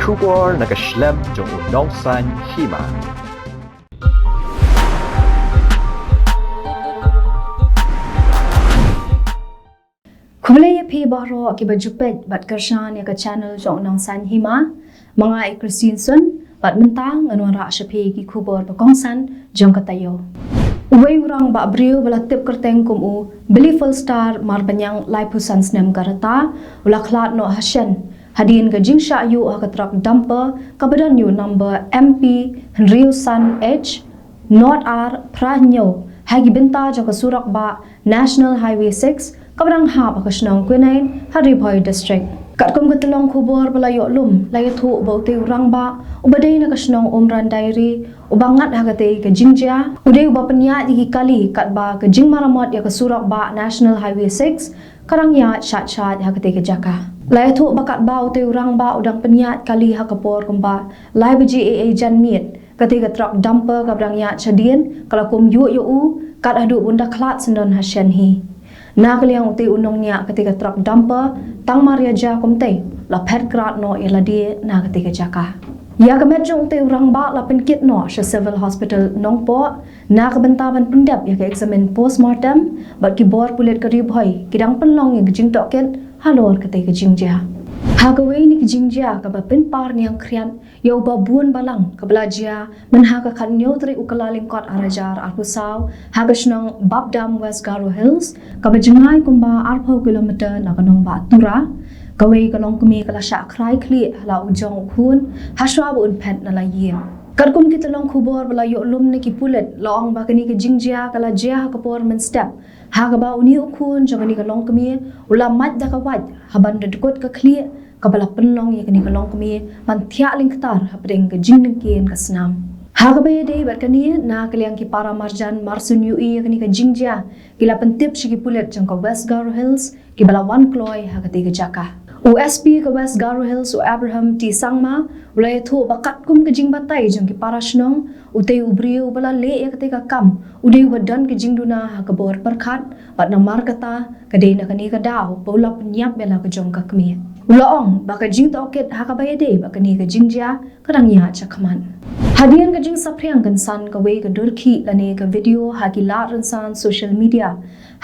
Khubor nakaslem Jong Bakongsan Hima. Kumulay pi baro akiba jupet bat kershan ya ke channel Jong Bakongsan Hima mga Christianson bat mentang anwara shapi ki Khubor Bakongsan Jong ka Taïew. Uway urang ba brio bala tip kerteng kumu beli full star mar banyang lipusan snem garata ula klat no hashen hadin ka jingsha yu ha ka truck dumper kabadan yu number MP Henry San H Not R Pranyo hagi benta jo ka surak ba National Highway 6 kabarang hap ka snong Quinain Haribhoy district kat kum ketelong Khubor bala yo lum lay thu bauti urang ba ubadai na ka snong umran diary ubangat hagate ka jingja udai uba penya di kali kat ba ka jing maramot ya ka surak ba National Highway 6 karang ya chat hagate ka jaka lay thu bakat ba uti urang ba udang penya kali ha kapor kumba lay bji aa jan miet kate ka truck dumper kabrang ya chadien kala kum yu u kat adu bunda klat sendon hasyan hi na kaliang uti unong niya ketika truck dumper tang maria ja komte la pet krat no ila die na ketika jaka ya kemet jong uti urang ba la penkit no sha civil hospital nongpo na kebentaban pendap ya ke examine postmortem bat ki bor pulet karib hoy kidang penlong yang jing toket halor ketika jingja hagawai ni kijingja ka ba pen par niang krian yo ba buon balang ka belajia men ha ka khan nyo tri ukalaling kot arajar arpusaw ha ka snong babdam West Garo Hills ka ba jingai kumba arpho kilometer na kanong ba tura kawai kalong kumi kala sha krai kli hala ujong khun haswa bu un phet na la yem kadkum kitalong Khubor bala yo lum ni ki pulet long ba kani ki jingjia kala jia ka por men step ha ka ba uni ukhun jogani kalong kumi ula mat da ka waj haban de kot ka kli kabala penlong ya kani kalong kami man thia lingtar hapdeng ke jingning kien ka snam hagabe de barkani na kaliang ki para marjan marsun yu ya kani ka jingja kila pentip shiki pulet jang ka West Garo Hills ki bala wan kloy hagati ka jaka USP ka West Garo Hills u Abraham T Sangma ulay thu bakat kum ka jing batay jang ki para snong utay ubriu bala le ya kati ka kam udai wadan ki jingduna hagabor perkhat bat na markata kadai na kani ka daw bola penyap bela ka jong ka kmi Ulaong baka jing toket hakabaya de baka ni ka jingja kadang ya chakman hadian ka jing sapriang kan san ka we ka durki lane ka video hagi la ran san social media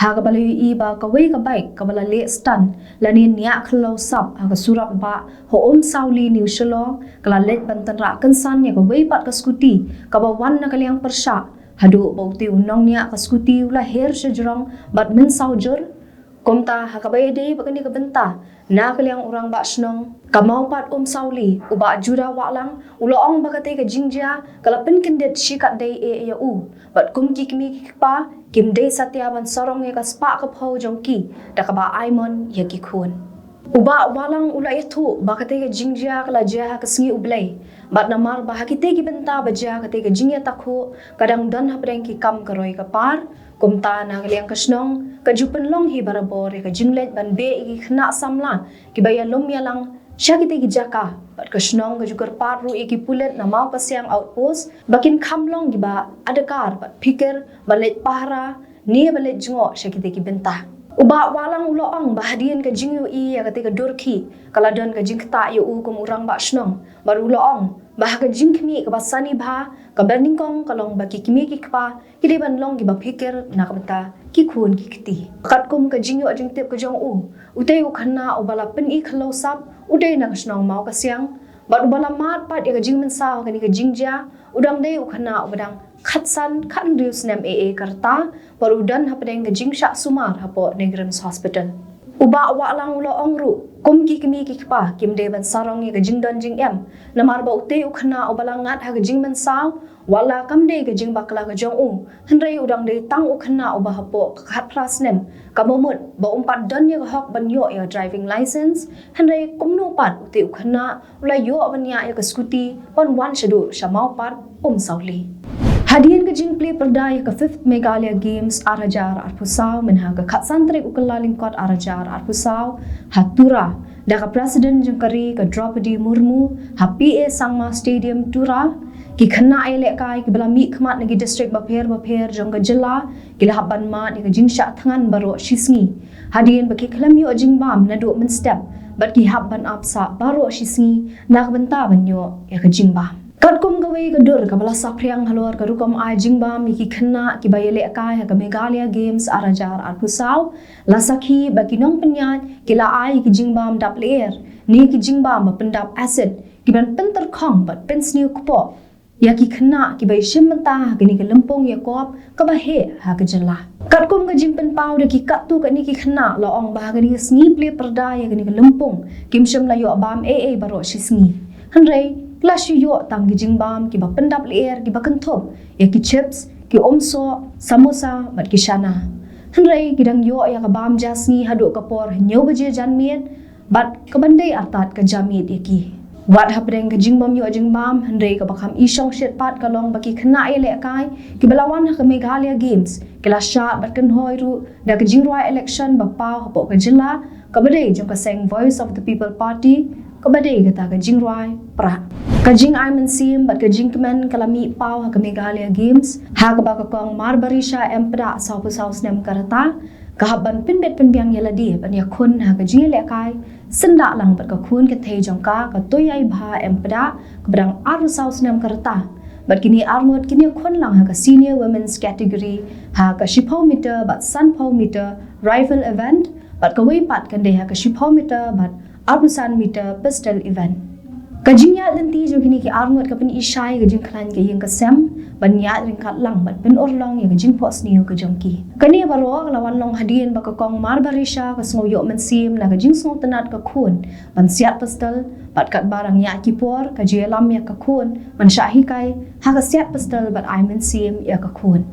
haga balayu i ba ka we ka bike ka bala le stan lane nya khlo sap haga surak ba ho sauli new shalo kala let bantan ra kan san ya ka we pat ka scooty ka ba wan na kaliang persha hadu bauti unong nya ka scooty ula hair sejrong bat men saujur komta hakabaya de bakani ka benta na kaliang urang ba snong kamau pat sauli uba jura walang uloong bakate ka jingja kalapen kendet shikat dei e ya u bat kum ki kimi pa kim dei satyaban sorong ya ka spa ka phau jongki da ka ba aimon ya ki khun uba walang ula itu bakate ka jingja kala ja ka sngi ublai bat namar ba hakite ki benta baja kate ka jingya takho kadang dan hapreng ki kam karoi ka par kumta na kaliang kasnong kajupan long hi barabor ka jinglet ban be ki khna samla ki baya lom ya lang syakite ki jaka bat kasnong kajugar paru ki pulet na mau pasyang outpost bakin khamlong gi ba adakar bat pikir balet pahra ni balet jingo syakite ki benta uba walang uloong bahadian ka jingyu i ya kate ka durki kala don ka jingta yu kum urang ba snong bar uloong bah ka jingkmi ka basani bha ka berning kong kalong ba ki kimi ki kpa kile ban long gi ba fikir na ka bata ki khun ki kiti kat kum ka jingyu ajing tep ka jong u utei u khanna ubala pen i khlo sap udei na snong mau ka siang bar ubala mat pat ya ka jingmen sa ka ni ka jingja udang dei u khanna ubadang khatsan khan rius nem aa karta parudan hapdeng ka jingsha sumar hapo Negrams Hospital uba walang uloong ru kum ki kimi ki kpa kim de ban sarong ka jingdon jing em namar ba utei u khana ubala ngat ha ka jingmen saw wala kam de ka jing bakla ka jong u hanrei udang de tang u khana uba hapo khat pras nem kamomut ba umpat don ya hok ban yo ya driving license hanrei kumno pat utei u khana ula yo ban ya ka scooty on one shadu shamau pat sauli hadian ka jing play perdaya ka 5th Meghalaya Games arajar arpusaw menha ka khatsantre ukalaling kot arajar arpusaw hatura da ka president jangkari ka Draupadi Murmu happy e sangma stadium tura ki khana ele kai ki belami khmat nagi district bapher jongga jilla ki lahaban ma ni ka jingsha thangan baro shisngi hadian baki khlam yo jingbam na do men step bat ki hab ban apsa baro shisni nak benta banyo ya ka jingbam kat kum gawe ka dur ka bala sapriang halor ka rukom ai jingbam ki khna ki bayele kai ha ka Meghalaya Games arajar arpusaw la sakhi bakinong penyat kila ai ki jingbam dap leer ni ki jingbam pendap acid ki ban penter khong bat pensniu kupo ya ki khna ki bay shim menta ki ni ka lempong ya kop ka ba he ha ka jala kat kum ka jing pen pau de ki kat tu ka ni ki khna la ong ba ka ni sngi ple perda ya ki ni ka lempong kim shim la yo bam e baro shi sngi hanrei Lashu yo tang ki jingbam ki ba pendap leer ki ba kenthop ya ki chips ki omso samosa bat ki shana hanrei ki dang yo ya ka bam jasni hadu kapor nyo baje janmiet bat ka bandai artat ka jamit ya ki wat hapreng ka jingbam yo jingbam hanrei ka bakham ishong shet pat ka long baki khna ele kai ki balawan ka Meghalaya Games ki la shat bat kan hoi ru da ka jingroi election ba pau hapo ka jilla ka badai jong ka seng Voice of the People Party ka badai kata ka jingroi pra Kajing Iman Sim bat kajing kemen kalami pau ha ka Meghalaya Games ha ka ba ka kong marbarisha empra sa pusaus nem karata ka haban pinbet pinbiang yaladi ban ya khun ha ka jing le kai senda lang bat ka khun ke thei jong ka toyai bha empra ka brang aru saus nem karata bat kini armod kini khun lang ha ka senior women's category ha ka shipau meter bat sun pau meter rifle event bat ka wei pat kan de ha ka shipau meter bat arusan meter pistol event Kajingya lenti jo kini ki arngot ka pen isai ka jing klan ka yang ka sem ban ya ring kat lang ban pen orlong ya ka jing pos niu ka jongki kani baro lawan long hadien ba ka kong marbarisha ka sngo yo men sim na ka jing sngo tenat ka khun ban siat pastel bat kat barang ya ki por ka je lam ya ka khun man shahi kai ha ka siat pastel bat ai men sim ya ka khun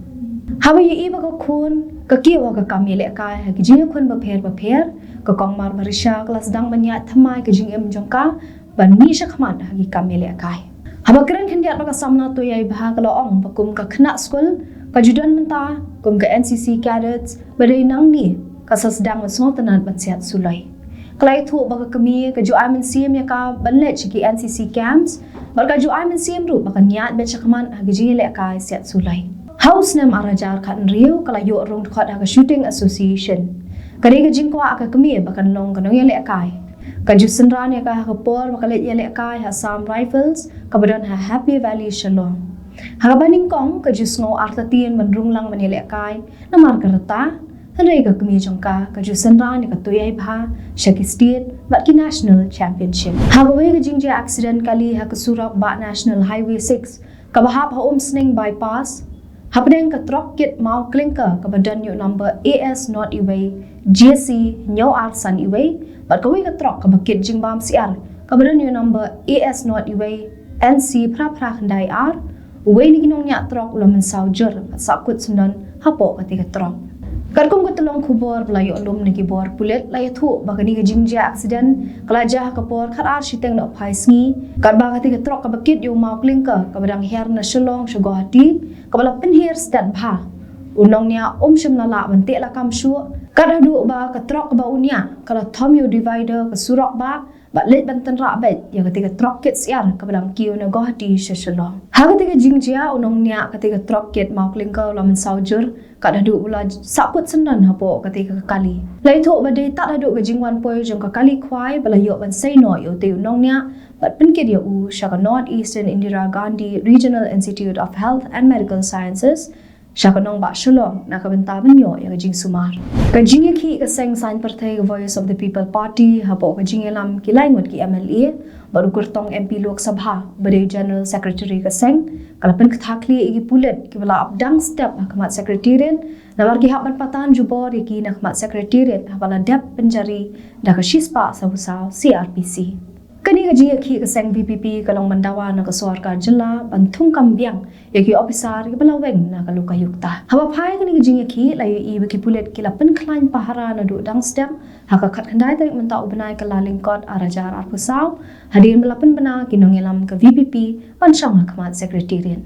hawa yi ba ka khun ka ki wa ka kamile kai ha ki jing khun ba pher ka kong marbarisha klas dang ban ya thamai ka jing em jongka ban mi shakman hagi kamele kai haba kren khendiat baka samna to yai bha kala ong bakum ka khna school ka judan menta kum ka NCC cadets badai nang ni ka sasdang masno tanan ban siat sulai klai thu baka kami ka ju amin sim ya ka banle chiki NCC camps baka ju amin sim ru baka nyat be shakman hagi jile kai siat sulai house nem arajar khan riu kala yo rong khat ha shooting association kare ka jingkwa ka kami baka long ka nong yele kai Kaju senran ya ka Khubor makalit yele kai ha Sam Rifles kabadan ha Happy Valley Shalom. Ha baning kong kaju sngo artatin manrung lang manile kai namar karata hanrei ka kami jongka kaju senran ya ka toyai bha Shaki State bat ki National Championship. Ha gawe ka jingja accident kali ha Kasurap ba National Highway 6 kabahap ha Sning bypass Hapdeng ka truck kit mau klinker kabadan yo number AS not iway GC nyo ar san iway bat kawi ka truck kabakit jingbam CR kabadan yo number AS not iway NC pra khandai ar uway ni kinong nya truck ulaman saujur bat sakut sundan hapo katika truck Karkum ko tulong Khubor layo alum ni kibor pulet layo thu bakani ka jingja accident kalaja ka por kharar shiteng na phai sngi karba ka tiga trok ka bakit yo mau klinka ka badang her na shalong shugahati ka bala pen her stand bha unong nya shim na la ban te la kam shu kada du ba ka trok ba unya kala thom yo divider ka surok ba bat let ban tan ra bet ya ka tiga trok kit siar ka badang kiu na gohati shalong ha ka tiga jingja unong nya ka tiga trok kit mau klinka laman saujur kada du ula saput sendan hapo ketika kali lai tho ba de tak adu ke jingwan poi jong ka kali khwai bala yo ban sei no yo te nong nya bat pen ke dia u shaka North Eastern Indira Gandhi Regional Institute of Health and Medical Sciences shaka nong ba shalom na ka benta ban yo ya jing sumar ka jing ki ka seng sign partai Voice of the People Party hapo ka jing lam ki laingot ki MLA baru kurtong MP Lok Sabha bade General Secretary ka seng kalapan kathakli igi pulet ki bala abdang step Hakimat Secretariat nawar ki hapan patan jubor ki Hakimat Secretariat bala dep penjari da ka shispa sa CRPC kani ka jiya ki ka seng VPP kalong mandawa na ka sarkar jilla banthung kambyang ki officer ki bala weng na ka luka yukta hawa phai kani ka jiya ki layo i ki pulet ki lapan khlain pahara na du dang step haka khat khandai ta menta ubnai ka laling kot arajar arpusaw hadin balapan bana kinongelam ka VPP panshang Hakimat Secretariat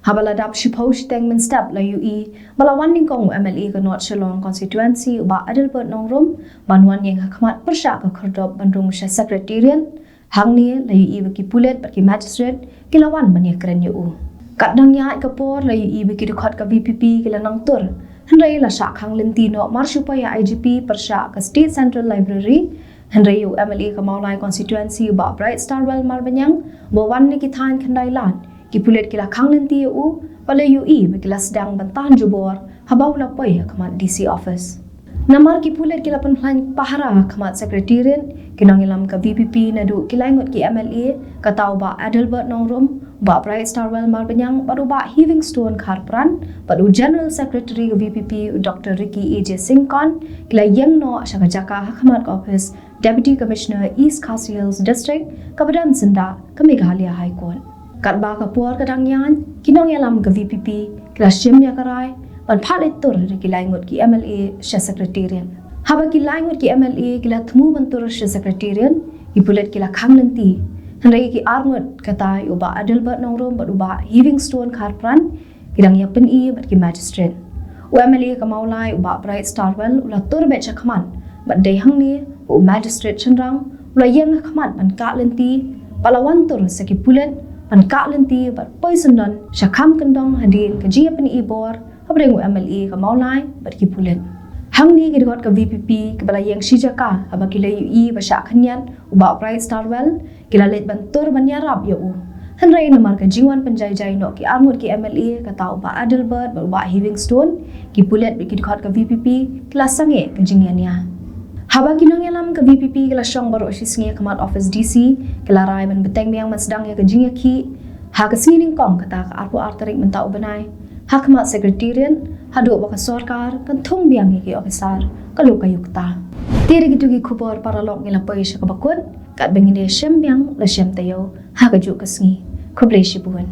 habala dap shipau shiteng men step la UI balawan ning kong MLA ka North Shillong constituency ba Adelbert Nongrum banwan yang Hakimat persya ka khurdop bandung sha Secretariat hangni la UI ki pulet ki magistrate kilawan mania kren yu kadang ya ka por la UI ki dekhot ka VPP kilanang tur hanrai la sha khang lentino marshupaya IGP persya ka State Central Library Henry MLA Kamaulai constituency ba Bright Starwell Marbanyang bawan ni kithan khandailan ki pulet kila khanglenti u pala UE kila sedang bantan jubor habau lapoi kamat DC office namar ki pulet kila penplan pahara kamat secretariat kinangilam ka VPP nadu kilaingot ki MLA katau ba Adelbert Nongrum ba Bright Starwell Marbanyang baru ba Livingstone Kharpran baru General Secretary ka VPP Dr. Ricky AJ Singkon kila yang no asaka jaka kamat office Deputy Commissioner East Khasi Hills District Kabadan Sinda ka Meghalaya High Court kat ba ka puar kadang yan kinangilam ka VPP kila shimya karai ban phalit tur kilaingot ki MLA sha secretariat haba kilaingot ki MLA kila thmu bantur sha secretariat ipulet kila khanglenti hanrai ki arngot kata uba Adelbert Nongrum baruba Livingstone Kharpran kilang ya pen bat ki magistrate MLA Kamaulai uba Bright Starwell ula tur bet chakman bat dei hangni u magistrate chenrang ula yang khaman ban ka lenti palawan tur saki pulet ban ka lenti bat poisondon shakham kendong hadin ka jia pen bor Habreng MLA Kamaulai bat ki pulen hangni ki got ka VPP ka bala yang shijaka aba kila UE ba sha khanyan uba Bright Starwell kila let bantur banyarap yo hanrai namar ka jiwan panjai jai no ki armut ki MLA ka tau ba Adelbert ba Livingstone ki pulet ki got ka VPP kila sange ka jingyania haba kinangyalam ka VPP kila shong baro shisnge kamat office DC kila rai ban beteng biang man sedang ya ka jingyaki ha ka sining kong kata ka arpu artarik mentau banai Hakmat Secretariat hadu baka sorkar kan thong biang ki officer kalu kayukta tere gitu ki khubor paralok ngila paisha ka bakut kat benginde shem biang la shem tayo ha ka ju kasngi khuble shibuan